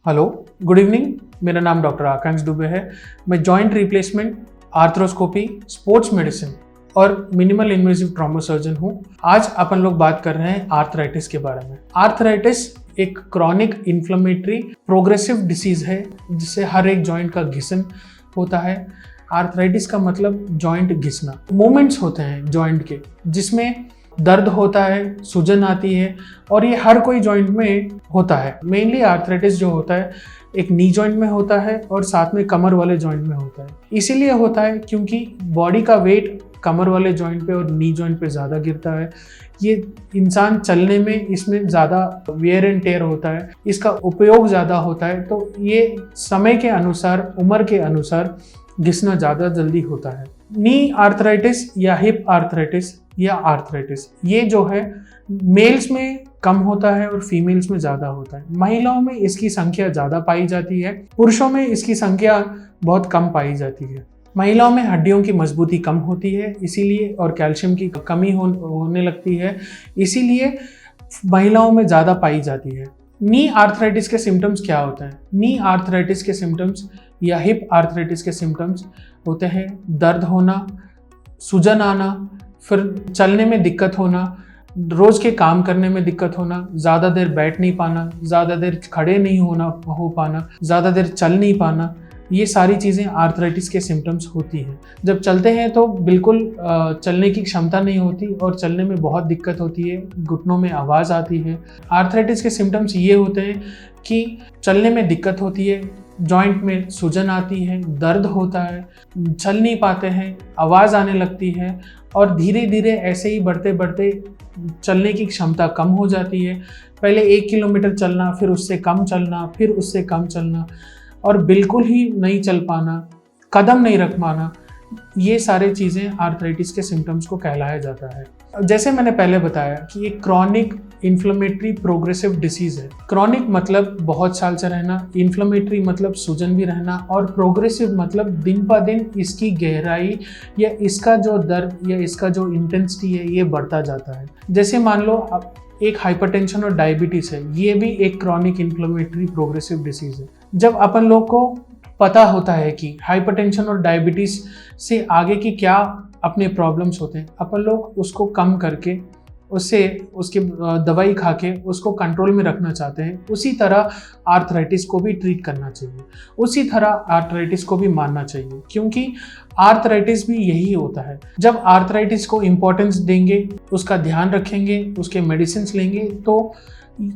Hello, good evening. मेरा नाम doctor आकांक्ष Dubey है। मैं joint replacement, arthroscopy, sports medicine और मिनिमल इन्वेसिव ट्रॉमा सर्जन हूँ। आज अपन लोग बात कर रहे हैं आर्थराइटिस के बारे में। आर्थराइटिस एक क्रॉनिक इन्फ्लेमेटरी प्रोग्रेसिव डिसीज है जिससे हर एक जॉइंट का घिसन होता है। आर्थराइटिस का मतलब जॉइंट घिसना। मूवमेंट्स होते हैं जॉइंट के जिसमें दर्द होता है, सूजन आती है और ये हर कोई जॉइंट में होता है। मेनली आर्थराइटिस जो होता है एक नी जॉइंट में होता है और साथ में कमर वाले जॉइंट में होता है। इसीलिए होता है क्योंकि बॉडी का वेट कमर वाले जॉइंट पे और नी जॉइंट पे ज़्यादा गिरता है। ये इंसान चलने में इसमें ज़्यादा वेयर एंड टेयर होता है, इसका उपयोग ज़्यादा होता है, तो ये समय के अनुसार, उम्र के अनुसार घिसना ज़्यादा जल्दी होता है। नी आर्थराइटिस या हिप आर्थराइटिस या आर्थराइटिस ये जो है मेल्स में कम होता है और फीमेल्स में ज़्यादा होता है। महिलाओं में इसकी संख्या ज़्यादा पाई जाती है, पुरुषों में इसकी संख्या बहुत कम पाई जाती है। महिलाओं में हड्डियों की मजबूती कम होती है इसीलिए, और कैल्शियम की कमी होने लगती है, इसीलिए महिलाओं में ज़्यादा पाई जाती है। नी आर्थराइटिस के सिम्टम्स क्या होते हैं? नी आर्थराइटिस के सिम्टम्स या हिप आर्थराइटिस के सिम्टम्स होते हैं दर्द होना, सूजन आना, फिर चलने में दिक्कत होना, रोज़ के काम करने में दिक्कत होना, ज़्यादा देर बैठ नहीं पाना, ज़्यादा देर खड़े नहीं हो पाना, ज़्यादा देर चल नहीं पाना। ये सारी चीज़ें आर्थराइटिस के सिम्टम्स होती हैं। जब चलते हैं तो बिल्कुल चलने की क्षमता नहीं होती और चलने में बहुत दिक्कत होती है, घुटनों में आवाज़ आती है। आर्थराइटिस के सिम्टम्स ये होते हैं कि चलने में दिक्कत होती है, जॉइंट में सूजन आती है, दर्द होता है, चल नहीं पाते हैं, आवाज़ आने लगती है और धीरे धीरे ऐसे ही बढ़ते बढ़ते चलने की क्षमता कम हो जाती है। पहले 1 किलोमीटर चलना, फिर उससे कम चलना, फिर उससे कम चलना और बिल्कुल ही नहीं चल पाना, कदम नहीं रख पाना, ये सारे चीज़ें आर्थराइटिस के सिम्टम्स को कहलाया जाता है। जैसे मैंने पहले बताया कि ये क्रॉनिक इन्फ्लेमेटरी प्रोग्रेसिव डिसीज़ है। क्रॉनिक मतलब बहुत साल से रहना, इन्फ्लेमेटरी मतलब सूजन भी रहना और प्रोग्रेसिव मतलब दिन ब दिन इसकी गहराई या इसका जो दर्द या इसका जो इंटेंसिटी है ये बढ़ता जाता है। जैसे मान लो अब एक हाइपरटेंशन और डायबिटीज़ है, ये भी एक क्रॉनिक इन्फ्लेमेटरी प्रोग्रेसिव डिसीज़ है। जब अपन लोग को पता होता है कि हाइपरटेंशन और डायबिटीज़ से आगे की क्या अपने प्रॉब्लम्स होते हैं, अपन लोग उसको कम करके उसके दवाई खा के उसको कंट्रोल में रखना चाहते हैं। उसी तरह आर्थराइटिस को भी ट्रीट करना चाहिए, उसी तरह आर्थराइटिस को भी मानना चाहिए, क्योंकि आर्थराइटिस भी यही होता है। जब आर्थराइटिस को इम्पोर्टेंस देंगे, उसका ध्यान रखेंगे, उसके मेडिसिन लेंगे, तो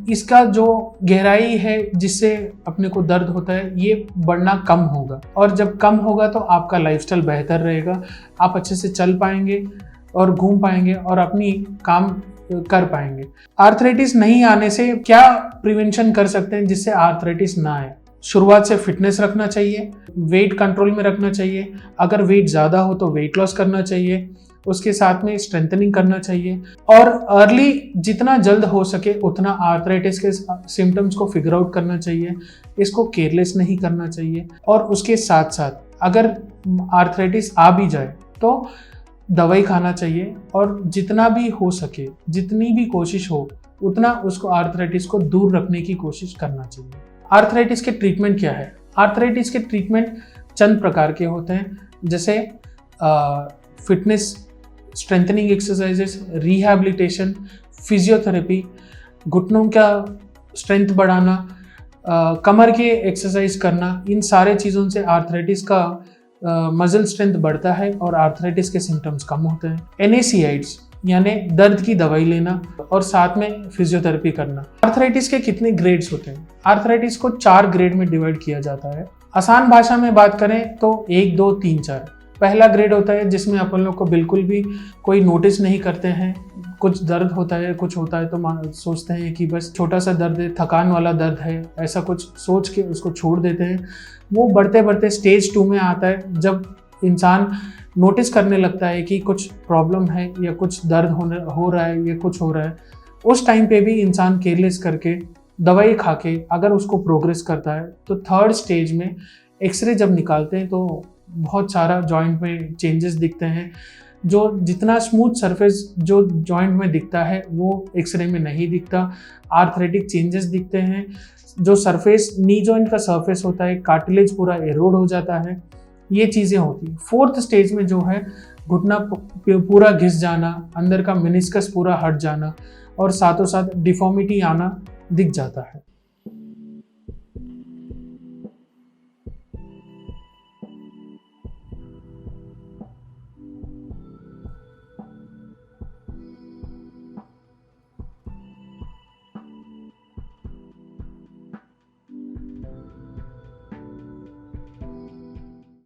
इसका जो गहराई है जिससे अपने को दर्द होता है ये बढ़ना कम होगा, और जब कम होगा तो आपका लाइफस्टाइल बेहतर रहेगा, आप अच्छे से चल पाएंगे और घूम पाएंगे और अपनी काम कर पाएंगे। आर्थराइटिस नहीं आने से क्या प्रिवेंशन कर सकते हैं जिससे आर्थराइटिस ना आए? शुरुआत से फिटनेस रखना चाहिए, वेट कंट्रोल में रखना चाहिए, अगर वेट ज़्यादा हो तो वेट लॉस करना चाहिए, उसके साथ में स्ट्रेंथनिंग करना चाहिए और अर्ली जितना जल्द हो सके उतना आर्थराइटिस के सिम्टम्स को फिगर आउट करना चाहिए, इसको केयरलेस नहीं करना चाहिए। और उसके साथ साथ अगर आर्थराइटिस आ भी जाए तो दवाई खाना चाहिए और जितना भी हो सके, जितनी भी कोशिश हो उतना उसको आर्थराइटिस को दूर रखने की कोशिश करना चाहिए। आर्थराइटिस के ट्रीटमेंट क्या है? आर्थराइटिस के ट्रीटमेंट चंद प्रकार के होते हैं, जैसे fitness, strengthening exercises, rehabilitation, physiotherapy, घुटनों का स्ट्रेंथ बढ़ाना, कमर के एक्सरसाइज करना, इन सारे चीज़ों से आर्थराइटिस का मसल स्ट्रेंथ बढ़ता है और आर्थराइटिस के सिम्टम्स कम होते हैं। NSAIDs यानी दर्द की दवाई लेना और साथ में फिजियोथेरेपी करना। आर्थराइटिस के कितने ग्रेड्स होते हैं? आर्थराइटिस को 4 ग्रेड में डिवाइड किया जाता है। आसान भाषा में बात करें तो 1, 2, 3, 4। पहला ग्रेड होता है जिसमें अपन लोग को बिल्कुल भी कोई नोटिस नहीं करते हैं, कुछ दर्द होता है, कुछ होता है तो सोचते हैं कि बस छोटा सा दर्द है, थकान वाला दर्द है, ऐसा कुछ सोच के उसको छोड़ देते हैं। वो बढ़ते बढ़ते स्टेज 2 में आता है, जब इंसान नोटिस करने लगता है कि कुछ प्रॉब्लम है या कुछ दर्द हो रहा है या कुछ हो रहा है। उस टाइम पे भी इंसान केयरलेस करके दवाई खा के अगर उसको प्रोग्रेस करता है तो 3rd स्टेज में एक्सरे जब निकालते हैं तो बहुत सारा जॉइंट में चेंजेस दिखते हैं, जो जितना स्मूथ सरफेस जो जॉइंट में दिखता है वो एक्सरे में नहीं दिखता। आर्थराइटिक चेंजेस दिखते हैं। जो सरफेस नी जॉइंट का सरफेस होता है, कार्टिलेज पूरा एरोड हो जाता है, ये चीज़ें होती हैं। फोर्थ स्टेज में जो है घुटना पूरा घिस जाना, अंदर का मेनिस्कस पूरा हट जाना और साथों साथ डिफॉर्मिटी आना दिख जाता है।